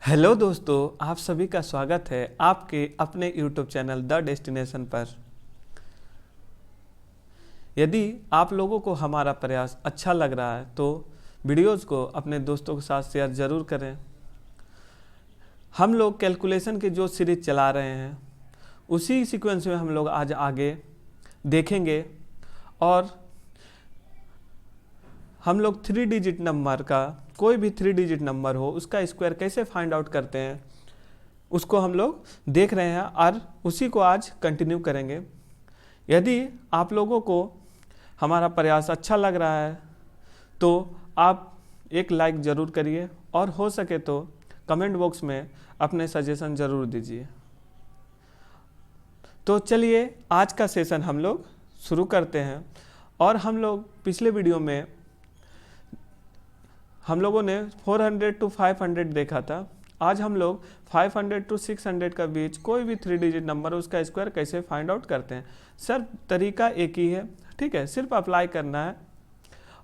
Hello दोस्तों, आप सभी का स्वागत है आपके अपने YouTube चैनल द डेस्टिनेशन पर। यदि आप लोगों को हमारा प्रयास अच्छा लग रहा है तो वीडियोज़ को अपने दोस्तों के साथ शेयर ज़रूर करें। हम लोग कैलकुलेशन की जो सीरीज चला रहे हैं उसी सीक्वेंस में हम लोग आज आगे देखेंगे और हम लोग 3 डिजिट नंबर का कोई भी 3 डिजिट नंबर हो उसका स्क्वायर कैसे फाइंड आउट करते हैं उसको हम लोग देख रहे हैं और उसी को आज कंटिन्यू करेंगे। यदि आप लोगों को हमारा प्रयास अच्छा लग रहा है तो आप एक लाइक ज़रूर करिए और हो सके तो कमेंट बॉक्स में अपने सजेशन ज़रूर दीजिए। तो चलिए आज का सेशन हम लोग शुरू करते हैं। और हम लोग पिछले वीडियो में हम लोगों ने 400 to 500 देखा था। आज हम लोग 500 to 600 का बीच कोई भी 3 डिजिट नंबर उसका स्क्वायर कैसे फाइंड आउट करते हैं। सर तरीका एक ही है, ठीक है, सिर्फ अप्लाई करना है।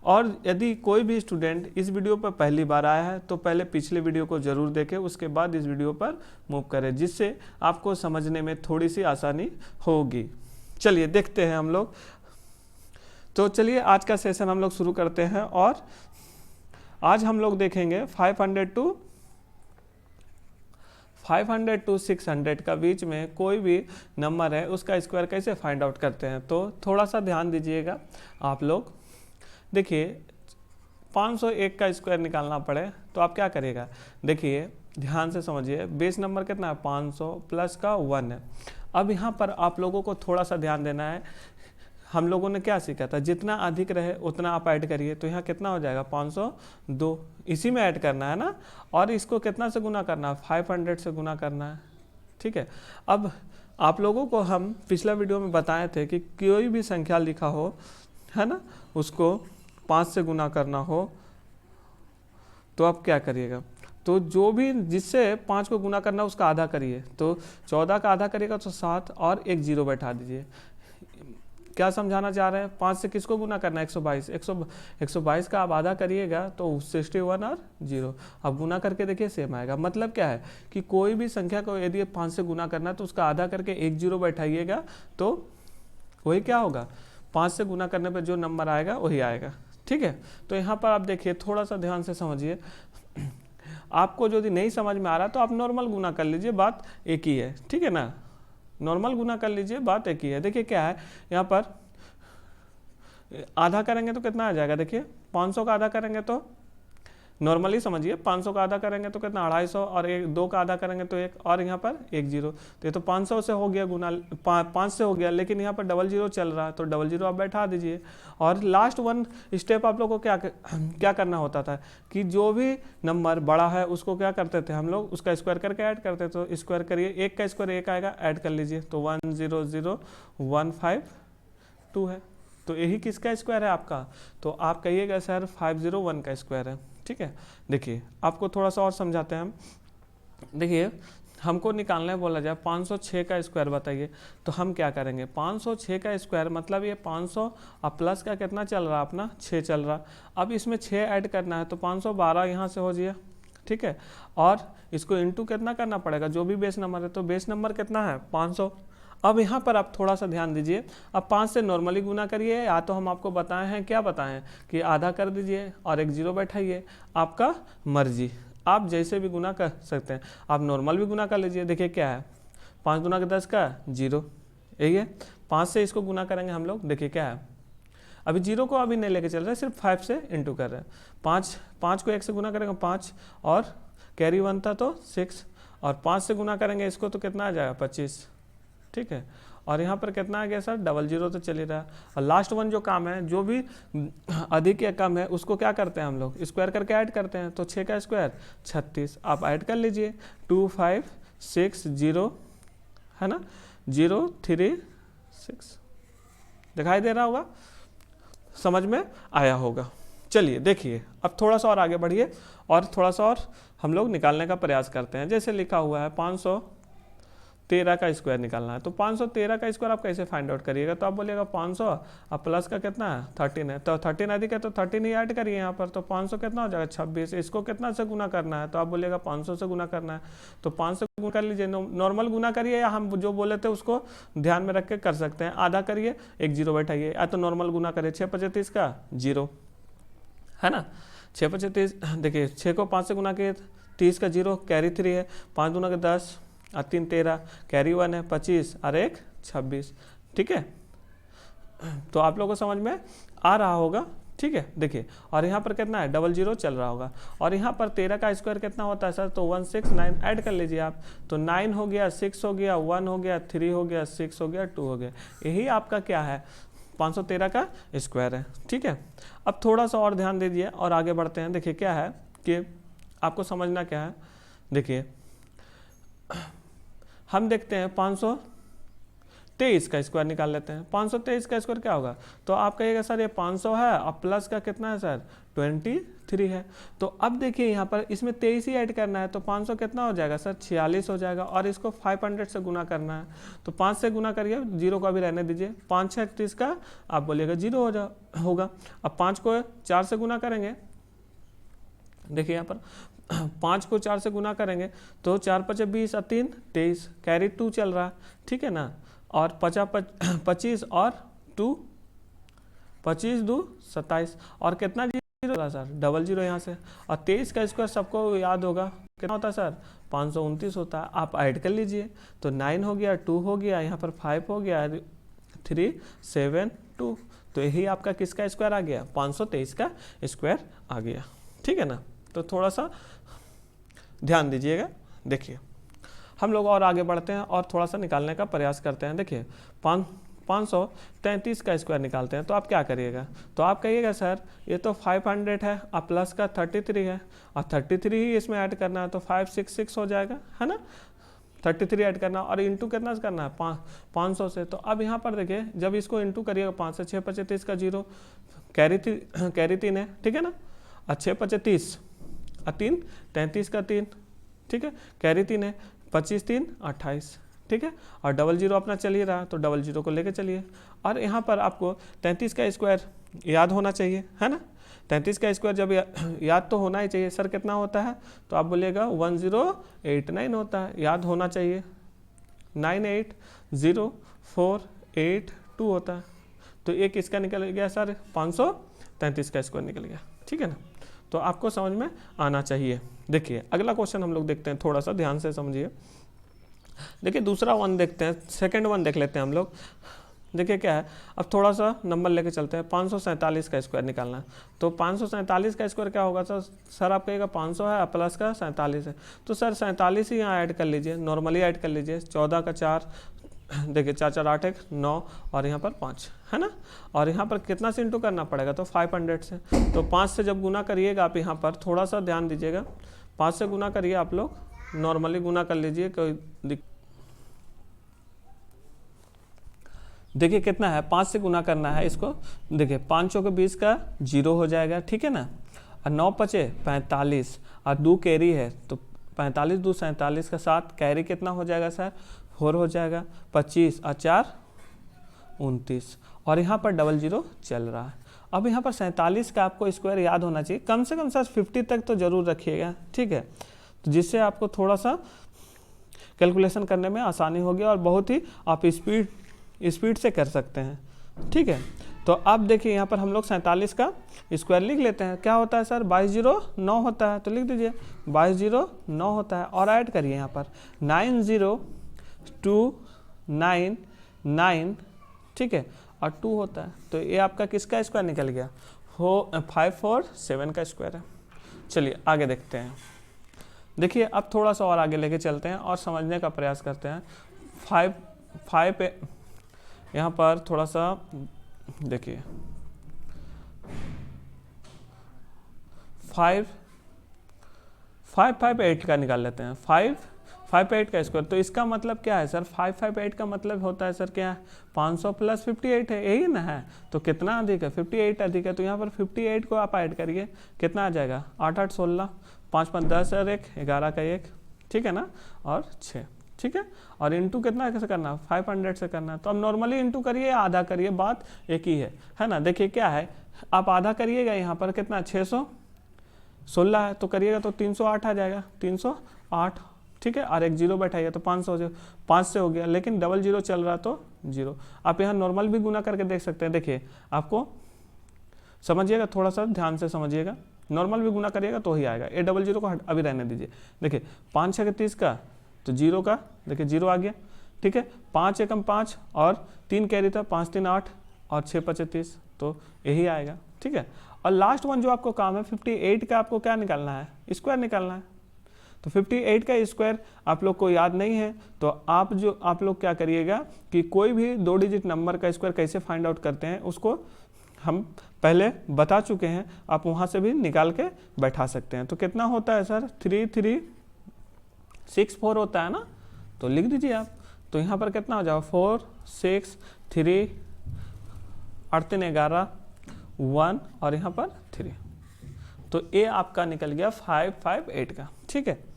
और यदि कोई भी स्टूडेंट इस वीडियो पर पहली बार आया है तो पहले पिछले वीडियो को ज़रूर देखें, उसके बाद इस वीडियो पर मूव करें, जिससे आपको समझने में थोड़ी सी आसानी होगी। चलिए देखते हैं हम लोग। तो चलिए आज का सेशन हम लोग शुरू करते हैं और आज हम लोग देखेंगे 500 to 600 का बीच में कोई भी नंबर है उसका स्क्वायर कैसे फाइंड आउट करते हैं। तो थोड़ा सा ध्यान दीजिएगा आप लोग। देखिए 501 का स्क्वायर निकालना पड़े तो आप क्या करिएगा, देखिए ध्यान से समझिए। बेस नंबर कितना है, 500 प्लस का 1 है। अब यहाँ पर आप लोगों को थोड़ा सा ध्यान देना है। हम लोगों ने क्या सीखा था, जितना अधिक रहे उतना आप ऐड करिए। तो यहाँ कितना हो जाएगा, 502, इसी में ऐड करना है ना। और इसको कितना से गुना करना है, 500 से गुना करना है, ठीक है। अब आप लोगों को हम पिछला वीडियो में बताए थे कि कोई भी संख्या लिखा हो, है ना, उसको 5 से गुना करना हो तो आप क्या करिएगा, तो जो भी जिससे 5 को गुना करना उसका आधा करिए। तो 14 का आधा करिएगा तो 7 और एक जीरो बैठा दीजिए। क्या समझाना चाह रहे हैं, 5 से किसको गुना करना है, 122। 122 का आप आधा करिएगा तो 61 और 0। अब गुना करके देखिए सेम आएगा। मतलब क्या है कि कोई भी संख्या को यदि 5 से गुना करना है तो उसका आधा करके एक जीरो बैठाइएगा तो वही क्या होगा, 5 से गुना करने पर जो नंबर आएगा वही आएगा, ठीक है। तो यहाँ पर आप देखिए, थोड़ा सा ध्यान से समझिए। आपको यदि नहीं समझ में आ रहा तो आप नॉर्मल गुना कर लीजिए, बात एक ही है, ठीक है ना। नॉर्मल गुना कर लीजिए, बात एक ही है। देखिए क्या है, यहाँ पर आधा करेंगे तो कितना आ जाएगा, देखिए 500 का आधा करेंगे तो नॉर्मली समझिए, 500 का आधा करेंगे तो कितना 250 और 2 का आधा करेंगे तो 1 और यहाँ पर 1 जीरो। तो ये तो 500 से हो गया गुना, 5 से हो गया, लेकिन यहाँ पर डबल जीरो चल रहा है तो डबल जीरो आप बैठा दीजिए। और लास्ट वन स्टेप आप लोगों को क्या करना होता था कि जो भी नंबर बड़ा है उसको क्या करते थे हम लोग, उसका स्क्वायर करके ऐड करते। तो स्क्वायर करिए, 1 का स्क्वायर 1 आएगा, ऐड कर लीजिए तो 100,152 है। तो यही किसका स्क्वायर है आपका, तो आप कहिएगा सर 501 का स्क्वायर है, ठीक है। देखिए आपको थोड़ा सा और समझाते हैं हम। देखिए हमको निकालना है, बोला जाए 506 का स्क्वायर बताइए, तो हम क्या करेंगे, 506 का स्क्वायर मतलब ये 500 और प्लस का कितना चल रहा है अपना 6 चल रहा। अब इसमें 6 ऐड करना है तो 512 यहाँ से हो जाए, ठीक है। और इसको इंटू कितना करना पड़ेगा, जो भी बेस नंबर है, तो बेस नंबर कितना है 500। अब यहाँ पर आप थोड़ा सा ध्यान दीजिए। अब 5 से नॉर्मली गुना करिए, या तो हम आपको बताए हैं, क्या बताएं हैं कि आधा कर दीजिए और एक जीरो बैठाइए, आपका मर्जी, आप जैसे भी गुना कर सकते हैं। आप नॉर्मल भी गुना कर लीजिए। देखिए क्या है, 5 गुना के 10 का जीरो, यही है। 5 से इसको गुना करेंगे हम लोग, देखिए क्या है, अभी जीरो को अभी नहीं लेके चल रहे, सिर्फ 5 से इंटू कर रहे हैं। 5 को 1 से गुना करेंगे 5 और कैरी 1 था तो 6, और 5 से गुना करेंगे इसको तो कितना आ जाएगा 25, ठीक है। और यहाँ पर कितना आ गया सर, डबल जीरो तो चल ही रहा है। और लास्ट वन जो काम है, जो भी अधिक या कम है उसको क्या करते हैं हम लोग, स्क्वायर करके ऐड करते हैं। तो 6 का स्क्वायर 36, आप ऐड कर लीजिए 2560, है ना, 036। दिखाई दे रहा होगा, समझ में आया होगा। चलिए देखिए अब थोड़ा सा और आगे बढ़िए और थोड़ा सा और हम लोग निकालने का प्रयास करते हैं। जैसे लिखा हुआ है 513 का स्क्वायर निकालना है। तो 513 का स्क्वायर आप कैसे फाइंड आउट करिएगा, तो आप बोलिएगा 500 और प्लस का कितना है 13 है, तो 13 अधिक है तो 13 ही ऐड करिए यहाँ पर, तो 500 कितना हो जाएगा 26। इसको कितना से गुना करना है, तो आप बोलिएगा 500 से गुना करना है, तो 500 से गुना कर लीजिए। नॉर्मल गुना करिए या हम जो बोले थे उसको ध्यान में रख के कर सकते हैं, आधा करिए एक जीरो बैठाइए, या तो नॉर्मल गुना करिए। 6 5 30 का जीरो है ना, 6 5 30, देखिए 6 को 5 से गुना किए 30 का जीरो, कैरी 3 है, 5 दूना के 10 और 3 13, कैरी 1 है 25 और 1 26। ठीक है, तो आप लोगों को समझ में आ रहा होगा। ठीक है, देखिए और यहाँ पर कितना है 00 चल रहा होगा, और यहाँ पर 13 का स्क्वायर कितना होता है सर, तो 169 ऐड कर लीजिए आप, तो 9 हो गया, 6 हो गया, 1 हो गया, 3 हो गया, 6 हो गया, 2 हो गया, यही आपका क्या है 513 का स्क्वायर है। ठीक है, अब थोड़ा सा और ध्यान दीजिए और आगे बढ़ते हैं। देखिए क्या है कि आपको समझना क्या है, देखिए हम देखते हैं 523 का स्क्वायर निकाल लेते हैं। 523 का स्क्वायर क्या होगा, तो आप कहिएगा सर ये 500 है और प्लस का कितना है सर 23 है, तो अब देखिए यहाँ पर इसमें 23 ही ऐड करना है, तो 500 कितना हो जाएगा सर 46 हो जाएगा, और इसको 500 से गुना करना है, तो 5 से गुना करिए, जीरो का भी रहने दीजिए, 5 6 30 का आप बोलिएगा जीरो होगा। अब 5 को 4 से गुना करेंगे, देखिए यहाँ पर 5 को 4 से गुना करेंगे तो 4 5 20 और 3 23, कैरी 2 चल रहा है। ठीक है ना, और 25 और 2 25 2 27, और कितना जीरो रहा सर 00 यहाँ से, और 23 का स्क्वायर सबको याद होगा कितना होता है सर 529 होता है, आप ऐड कर लीजिए, तो 9 हो गया, 2 हो गया, यहाँ पर 5 हो गया, 3 7 2, तो यही आपका किसका स्क्वायर आ गया 523 का स्क्वायर आ गया। ठीक है ना, तो थोड़ा सा ध्यान दीजिएगा। देखिए हम लोग और आगे बढ़ते हैं और थोड़ा सा निकालने का प्रयास करते हैं। देखिए 533 का स्क्वायर निकालते हैं, तो आप क्या करिएगा, तो आप कहिएगा सर ये तो 500 है और प्लस का 33 है, और 33 ही इसमें ऐड करना है, तो 566 हो जाएगा, है ना, 33 ऐड करना और इंटू कितना से करना है 500 से। तो अब यहाँ पर देखिए जब इसको इंटू करिएगा 5 से, 6 5 30 का जीरो, कैरी 3 है, ठीक है ना, और 6 5 30 और 3 33 का 3, ठीक है, कैरी 3 है, 25 3 28, ठीक है, और 00 अपना चल ही रहा, तो 00 को लेके चलिए, और यहाँ पर आपको 33 का स्क्वायर याद होना चाहिए, है ना, 33 का स्क्वायर जब याद तो होना ही चाहिए। सर कितना होता है, तो आप बोलिएगा 1089 होता है, याद होना चाहिए, 980482 होता है, तो एक इसका निकल गया सर 533 का स्क्वायर निकल गया। ठीक है ना, तो आपको समझ में आना चाहिए। देखिए अगला क्वेश्चन हम लोग देखते हैं, थोड़ा सा ध्यान से समझिए। देखिए दूसरा वन देखते हैं, सेकंड वन देख लेते हैं हम लोग। देखिए क्या है, अब थोड़ा सा नंबर लेके चलते हैं, 547 का स्क्वायर निकालना है, तो 547 का स्क्वायर क्या होगा सर आप कहिएगा 500 है प्लस का 47 है, तो सर 47 ही यहाँ ऐड कर लीजिए, नॉर्मली ऐड कर लीजिए, 14 का 4, देखिए 4 4 8 1 9, और यहाँ पर 5 है ना, और यहाँ पर कितना से इंटू करना पड़ेगा, तो 500 से, तो 5 से जब गुना करिएगा आप, यहाँ पर थोड़ा सा ध्यान दीजिएगा, 5 से गुना करिए आप लोग, नॉर्मली गुना कर लीजिए, कोई देखिए कितना है 5 से गुना करना है इसको, देखिए 5 चौके 20 का 0 हो जाएगा, ठीक है ना, और 9 पचे 45 और 2 कैरी है, तो 45 2 47 का 7, कैरी कितना हो जाएगा सर 4 हो जाएगा, 25 और 4 29, और यहाँ पर 00 चल रहा है। अब यहाँ पर 47 का आपको स्क्वायर याद होना चाहिए, कम से कम सर 50 तक तो ज़रूर रखिएगा, ठीक है, तो जिससे आपको थोड़ा सा कैलकुलेशन करने में आसानी होगी और बहुत ही आप स्पीड से कर सकते हैं। ठीक है, तो अब देखिए यहाँ पर हम लोग 47 का स्क्वायर लिख लेते हैं, क्या होता है सर 2209 होता है, तो लिख दीजिए 2209 होता है, और ऐड करिए यहाँ पर 90299, ठीक है, और 2 होता है, तो ये आपका किसका स्क्वायर निकल गया, 547 का स्क्वायर है। चलिए आगे देखते हैं। देखिए अब थोड़ा सा और आगे लेके चलते हैं और समझने का प्रयास करते हैं। 5 पे यहाँ पर थोड़ा सा देखिए 558 का निकाल लेते हैं, 558 का स्क्वायर, तो इसका मतलब क्या है सर, 558 का मतलब होता है सर क्या है 500 प्लस 58 है, यही ना है, तो कितना अधिक है 58 अधिक है, तो यहाँ पर 58 को आप ऐड करिए, कितना आ जाएगा 8 8 16, 5 5 10 और 1 11 का 1, ठीक है ना, और 6, ठीक है, और इंटू कितना कैसे करना है, 500 से करना है। तो अब नॉर्मली इंटू करिए या आधा करिए, बात एक ही है ना। देखिए क्या है, आप आधा करिएगा, यहाँ पर कितना 616 है तो करिएगा तो 308 आ जाएगा, 308, ठीक है। और एक जीरो बैठाइए तो 5 से हो गया, लेकिन डबल जीरो चल रहा तो जीरो। आप यहाँ नॉर्मल भी गुना करके देख सकते हैं। देखिए आपको समझिएगा, थोड़ा सा ध्यान से समझिएगा, नॉर्मल भी गुना करिएगा तो ही आएगा। ए डबल जीरो को अभी रहने दीजिए। देखिए 5 6 30 का तो जीरो का, देखिए जीरो आ गया, ठीक है। 5 एकम 5 और 3 कैरी था, 5 3 8 और 6 5 30, तो यही आएगा, ठीक है। और लास्ट वन जो आपको काम है 58 का, आपको क्या निकालना है, स्क्वायर निकालना है। तो 58 का स्क्वायर आप लोग को याद नहीं है तो आप लोग क्या करिएगा कि कोई भी 2 डिजिट नंबर का स्क्वायर कैसे फाइंड आउट करते हैं उसको हम पहले बता चुके हैं, आप वहाँ से भी निकाल के बैठा सकते हैं। तो कितना होता है सर, 3364 होता है ना, तो लिख दीजिए आप। तो यहाँ पर कितना हो जाएगा, 4 6 3 8 3 11 1 और यहाँ पर 3, तो ये आपका निकल गया 558 का, ठीक है।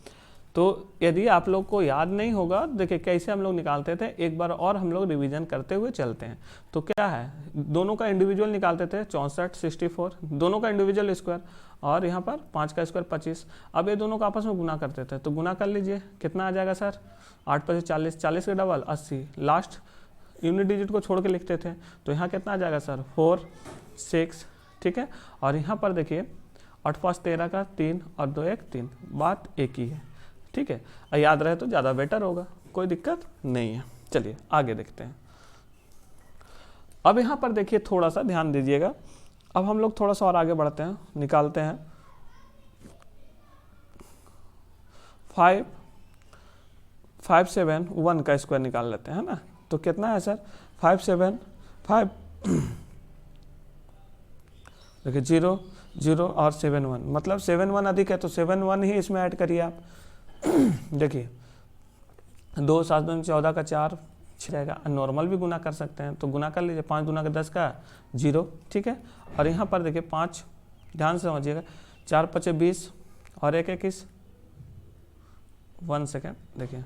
तो यदि आप लोग को याद नहीं होगा, देखिए कैसे हम लोग निकालते थे, एक बार और हम लोग रिवीजन करते हुए चलते हैं। तो क्या है, दोनों का इंडिविजुअल निकालते थे 64 64, दोनों का इंडिविजुअल स्क्वायर, और यहाँ पर 5 का स्क्वायर 25। अब ये दोनों का आपस में गुना करते थे, तो गुना कर लीजिए, कितना आ जाएगा सर, 8 5 40, 40 के डबल 80, लास्ट यूनिट डिजिट को छोड़ के लिखते थे, तो यहाँ कितना आ जाएगा सर 4 6, ठीक है। और यहाँ पर देखिए 8 5 13 का 3 और 2 1 3, बात एक ही है, ठीक है। याद रहे तो ज़्यादा बेटर होगा, कोई दिक्कत नहीं है। चलिए आगे देखते हैं। अब यहाँ पर देखिए थोड़ा सा ध्यान दीजिएगा, अब हम लोग थोड़ा सा और आगे बढ़ते हैं, निकालते हैं 571 का स्क्वायर निकाल लेते हैं, है ना। तो कितना है सर, 575 देखिए 0 0 और 71, मतलब 71 अधिक है तो 71 ही इसमें ऐड करिए आप। देखिए 2 7 2 14 का 4 रहेगा, नॉर्मल भी गुना कर सकते हैं तो गुना कर लीजिए, 5 दूना का 10 का 0, ठीक है। और यहाँ पर देखिए 5, ध्यान से समझिएगा, 4 5 20 और 1 21, 1 सेकेंड, देखिए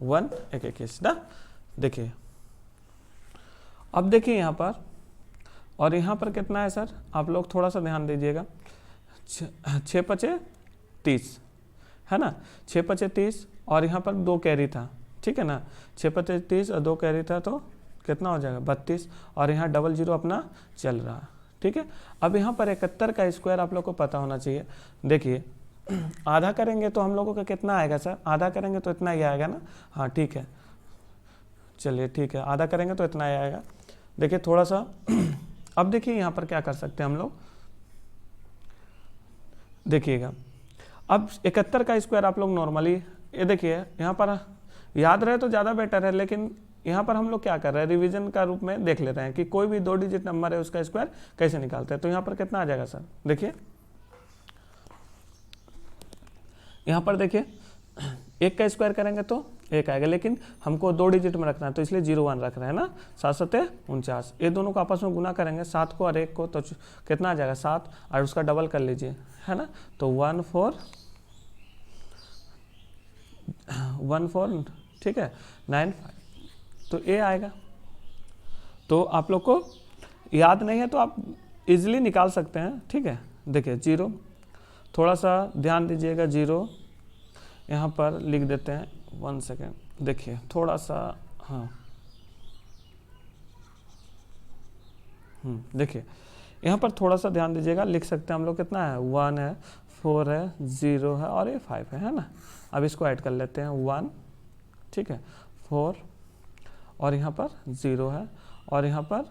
1 1 21 ना। देखिए अब देखिए यहाँ पर, और यहाँ पर कितना है सर, आप लोग थोड़ा सा ध्यान दीजिएगा, 6 5 30 है ना, 6 5 30 और यहाँ पर 2 कैरी था, ठीक है ना, 6 5 30 और 2 कैरी था तो कितना हो जाएगा 32, और यहाँ डबल जीरो अपना चल रहा है, ठीक है। अब यहाँ पर 71 का स्क्वायर आप लोग को पता होना चाहिए। देखिए आधा करेंगे तो हम लोगों का कितना आएगा सर, आधा करेंगे तो इतना ही आएगा ना, हाँ ठीक है, चलिए ठीक है, आधा करेंगे तो इतना ही आएगा। देखिए थोड़ा सा अब देखिए यहाँ पर क्या कर सकते हैं हम लोग, देखिएगा अब 71 का स्क्वायर आप लोग नॉर्मली, ये देखिए यहाँ पर याद रहे तो ज़्यादा बेटर है, लेकिन यहाँ पर हम लोग क्या कर रहे हैं, रिवीजन का रूप में देख लेते हैं कि कोई भी 2 डिजिट नंबर है उसका स्क्वायर कैसे निकालते हैं। तो यहाँ पर कितना आ जाएगा सर, देखिए यहाँ पर देखिए 1 का स्क्वायर करेंगे तो 1 आएगा, लेकिन हमको 2 डिजिट में रखना है तो इसलिए 0 1 रख रहे हैं ना, 7 7 49, ये दोनों को आपस में गुना करेंगे 7 को और 1 को, तो कितना आ जाएगा 7, और उसका डबल कर लीजिए, है ना, तो 1 4 1 4, ठीक है, 9 5, तो ये आएगा। तो आप लोग को याद नहीं है तो आप इजीली निकाल सकते हैं, ठीक है। देखिए 0, थोड़ा सा ध्यान दीजिएगा, 0 यहाँ पर लिख देते हैं, 1 सेकेंड, देखिए थोड़ा सा, हाँ देखिए यहाँ पर थोड़ा सा ध्यान दीजिएगा, लिख सकते हैं हम लोग, कितना है 1 है 4 है 0 है और ये 5 है ना। अब इसको ऐड कर लेते हैं 1, ठीक है, 4 और यहाँ पर 0 है, और यहाँ पर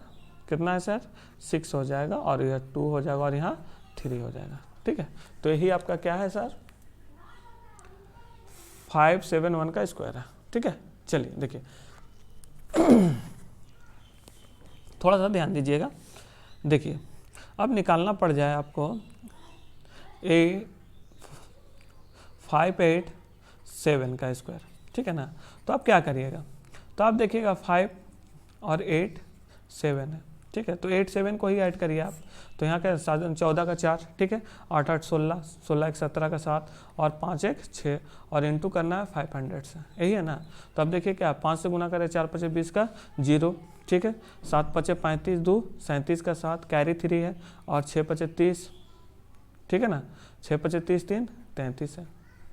कितना है सर 6 हो जाएगा, और यह 2 हो जाएगा, और यहाँ 3 हो जाएगा, ठीक है। तो यही आपका क्या है सर, 571 का स्क्वायर है, ठीक है। चलिए देखिए थोड़ा सा ध्यान दीजिएगा, देखिए अब निकालना पड़ जाए आपको 587 का स्क्वायर, ठीक है ना। तो आप क्या करिएगा, तो आप देखिएगा 5 और 8 7 है, ठीक है। तो 8 7 को ही ऐड करिए आप, तो यहाँ क्या 14 का 4, ठीक है, 8 8 16, 16 1 17 का 7 और 5 1 6 और इंटू करना है 500 से, यही है ना। तो अब देखिए क्या 5 से गुना करें, 4 5 20 का 0, ठीक है, 7 5 35 2 37 का 7 कैरी 3 है और 6 5 30, ठीक है ना, 6 5 30 3 33 है,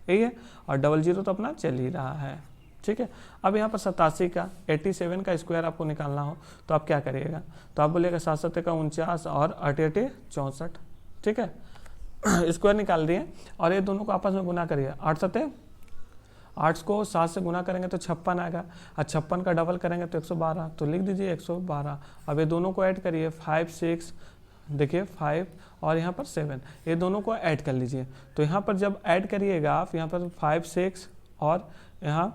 यही है। और 00 तो अपना चल ही रहा है, ठीक है। अब यहाँ पर 87 का 87 का स्क्वायर आपको निकालना हो तो आप क्या करिएगा, तो आप बोलिएगा 7 7 का 49 और 8 8 64, ठीक है। स्क्वायर निकाल दिए और ये दोनों को आपस में गुना करिए, 8 7 8 को 7 से गुना करेंगे तो 56 आएगा और 56 का डबल करेंगे तो 112, तो लिख दीजिए 112। अब ये दोनों को ऐड करिए, 5 6, देखिए 5 और यहाँ पर 7, ये दोनों को ऐड कर लीजिए। तो यहाँ पर जब ऐड करिएगा आप, यहाँ पर 5 6 और यहाँ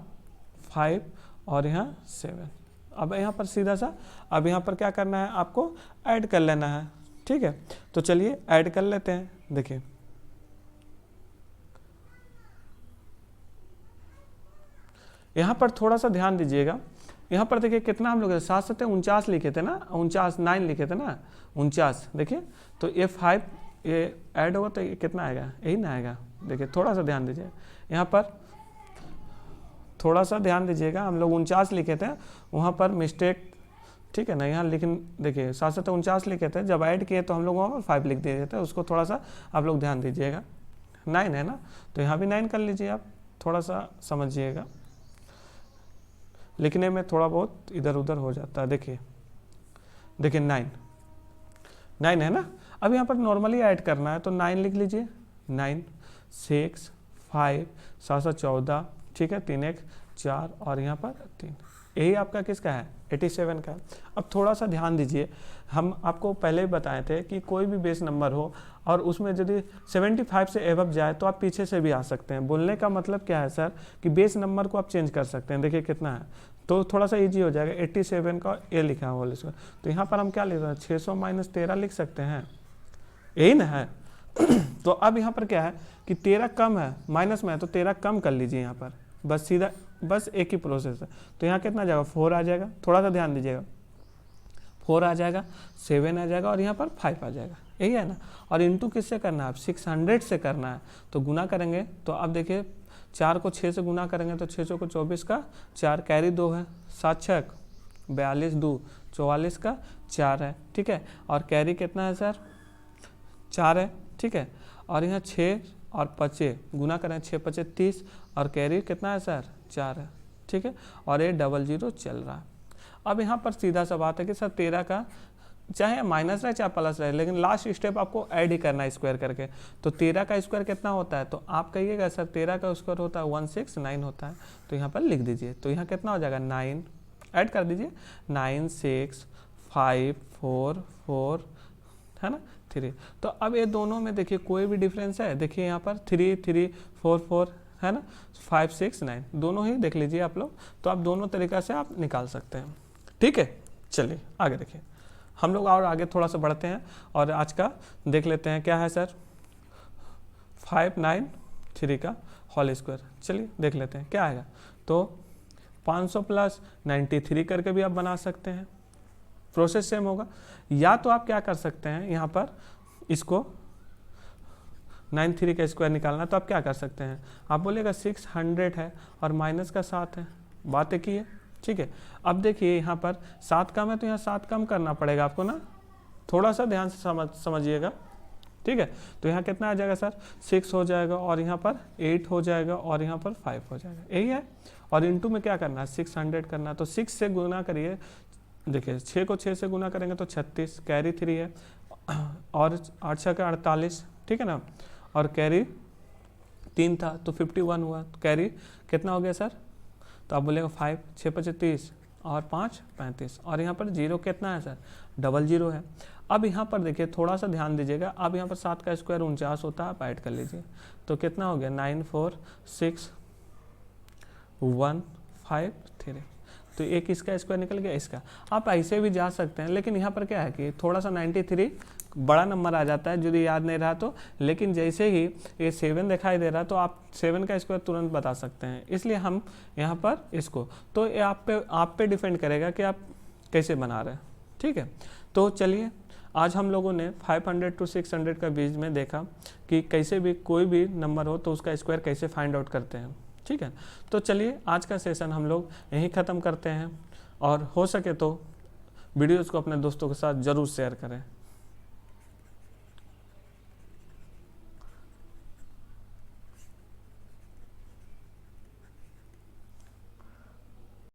5 और यहाँ 7, अब यहाँ पर सीधा सा अब यहाँ पर क्या करना है, आपको ऐड कर लेना है, ठीक है। तो चलिए ऐड कर लेते हैं। देखिए यहाँ पर थोड़ा सा ध्यान दीजिएगा, यहाँ पर देखिए कितना हम लोग 7 7 49 लिखे थे ना, 49 9 लिखे थे ना, 49, देखिए तो ये 5 ये ऐड होगा तो ये कितना आएगा, यही ना आएगा। देखिए थोड़ा सा ध्यान दीजिए, यहाँ पर थोड़ा सा ध्यान दीजिएगा, हम लोग 49 लिखे थे, वहाँ पर मिस्टेक, ठीक है ना, यहाँ लेकिन देखिए 7 7 49 लिखे थे, जब ऐड किए तो हम लोग वहाँ पर 5 लिख दिए थे, उसको थोड़ा सा आप लोग ध्यान दीजिएगा। 9 है ना, तो यहाँ भी 9 कर लीजिए, आप थोड़ा सा समझिएगा, लिखने में थोड़ा बहुत इधर उधर हो जाता है। देखिए 9 है ना। अब यहाँ पर नॉर्मली ऐड करना है तो 9 लिख लीजिए, 9 6 5 7 7 14, ठीक है, 3 1 4 और यहाँ पर 3, यही आपका किसका है, 87 का। अब थोड़ा सा ध्यान दीजिए, हम आपको पहले ही बताए थे कि कोई भी बेस नंबर हो और उसमें यदि 75 से एबव जाए तो आप पीछे से भी आ सकते हैं। बोलने का मतलब क्या है सर, कि बेस नंबर को आप चेंज कर सकते हैं। देखिए कितना है, तो थोड़ा सा इजी हो जाएगा, 87 का ए लिखा हुआ इसका, तो यहाँ पर हम क्या लिख रहे हैं, 600 - 13 लिख सकते हैं, यही ना है। तो अब यहाँ पर क्या है कि 13 कम है, माइनस में है तो 13 कम कर लीजिए यहाँ पर, बस सीधा, बस एक ही प्रोसेस है। तो यहाँ कितना जाएगा, 4 आ जाएगा, थोड़ा सा ध्यान दीजिएगा, 4 आ जाएगा, 7 आ जाएगा और यहाँ पर 5 आ जाएगा, यही है ना। और इंटू किससे करना है, आप 600 से करना है, तो गुना करेंगे तो अब देखिए 4 को 6 से गुना करेंगे तो 6 को 24 का 4 कैरी 2 है, 7 6 42 2 44 का 4 है, ठीक है, और कैरी कितना है सर, 4 है, ठीक है। और यहाँ 6 और 5 गुना करें, 6 5 30 और कैरी कितना है सर, 4 है, ठीक है, और ये 00 चल रहा है। अब यहाँ पर सीधा सा बात है कि सर 13 का चाहे माइनस रहे चाहे प्लस रहे, लेकिन लास्ट स्टेप आपको ऐड ही करना है स्क्वायर करके। तो 13 का स्क्वायर कितना होता है, तो आप कहिएगा सर 13 का स्क्वायर होता है 169 होता है, तो यहाँ पर लिख दीजिए। तो यहाँ कितना हो जाएगा, 9 ऐड कर दीजिए, 9 6 5 4 4 है ना 3। तो अब ये दोनों में देखिए कोई भी डिफरेंस है, देखिए यहाँ पर 3 3 4 4 है ना, 5 6 9 दोनों ही देख लीजिए आप लोग। तो आप दोनों तरीका से आप निकाल सकते हैं, ठीक है। चलिए आगे देखिए, हम लोग और आगे थोड़ा सा बढ़ते हैं और आज का देख लेते हैं क्या है सर, 593 का होल स्क्वायर। चलिए देख लेते हैं क्या आएगा। तो 500 + 93 करके भी आप बना सकते हैं, प्रोसेस सेम होगा। या तो आप क्या कर सकते हैं, यहाँ पर इसको 93 का स्क्वायर निकालना, तो आप क्या कर सकते हैं, आप बोलेगा 600 है और माइनस का 7 है, बात एक ही है, ठीक है। अब देखिए यहाँ पर 7 कम है तो यहाँ 7 कम करना पड़ेगा आपको ना, थोड़ा सा ध्यान से समझिएगा, ठीक है। तो यहाँ कितना आ जाएगा सर, 6 हो जाएगा और यहाँ पर 8 हो जाएगा और यहाँ पर 5 हो जाएगा, यही है। और इंटू में क्या करना है, 600 करना है, तो 6 से गुना करिए। देखिए 6 को 6 से गुना करेंगे तो 36, कैरी 3 है और 8 6 का 48, ठीक है ना, और कैरी 3 था तो 51 हुआ, तो कैरी कितना हो गया सर, तो आप बोलेगा 5 6 5 30 और 5 35 और यहाँ पर 0 कितना है सर, 00 है। अब यहाँ पर देखिए थोड़ा सा ध्यान दीजिएगा, अब यहाँ पर 7 का स्क्वायर 49 होता है, आप ऐड कर लीजिए तो कितना हो गया, 9 4 6 1 5 3, तो एक इसका स्क्वायर निकल गया, इसका आप ऐसे भी जा सकते हैं। लेकिन यहाँ पर क्या है कि थोड़ा सा 93 बड़ा नंबर आ जाता है यदि याद नहीं रहा तो, लेकिन जैसे ही ये 7 दिखाई दे रहा है तो आप 7 का स्क्वायर तुरंत बता सकते हैं, इसलिए हम यहाँ पर इसको, तो ये आप पे डिपेंड करेगा कि आप कैसे बना रहे हैं, ठीक। ठीक है। तो चलिए आज हम लोगों ने 500 to 600 का बीच में देखा कि कैसे भी कोई भी नंबर हो तो उसका स्क्वायर कैसे फाइंड आउट करते हैं। ठीक है, तो चलिए आज का सेशन हम लोग यहीं ख़त्म करते हैं और हो सके तो वीडियोज़ को अपने दोस्तों के साथ ज़रूर शेयर करें।